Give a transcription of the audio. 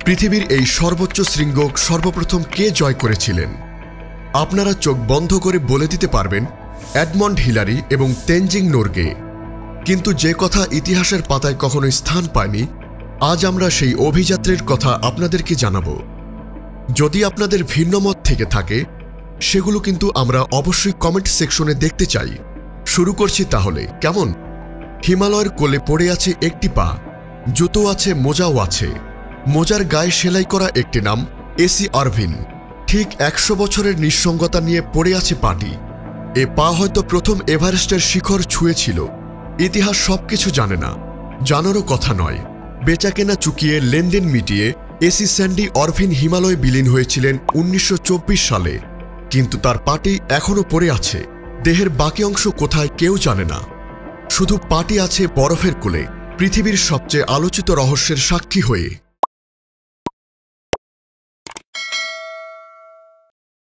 পৃথিবীর এই সর্বোচ্চ শৃঙ্গ সর্বপ্রথম কে জয় করেছিলেন? আপনারা চোখ বন্ধ করে বলে দিতে পারবেন এডমন্ড হিলারি এবং তেনজিং নোরগে। কিন্তু যে কথা ইতিহাসের পাতায় কখনোই স্থান পায়নি, আজ আমরা সেই অভিযাত্রীর কথা আপনাদেরকে জানাবো। যদি আপনাদের ভিন্ন মত থেকে থাকে সেগুলো কিন্তু আমরা অবশ্যই কমেন্ট সেকশনে দেখতে চাই। শুরু করছি তাহলে, কেমন? হিমালয়ের কোলে পড়ে আছে একটি পা, জুতো আছে, মোজাও আছে। মোজার গায়ে সেলাই করা একটি নাম, এসি আরভিন। ঠিক 100 বছরের নিঃসঙ্গতা নিয়ে পড়ে আছে পাটি। এ পা হয়তো প্রথম এভারেস্টের শিখর ছুঁয়েছিল। ইতিহাস সবকিছু জানে না, জানারও কথা নয়। বেচাকেনা চুকিয়ে লেনদেন মিটিয়ে এসি স্যান্ডি অরভিন হিমালয়ে বিলীন হয়েছিলেন 1924 সালে। কিন্তু তার পাটি এখনও পড়ে আছে। দেহের বাকি অংশ কোথায় কেউ জানে না। শুধু পাটি আছে বরফের কোলে, পৃথিবীর সবচেয়ে আলোচিত রহস্যের সাক্ষী হয়ে।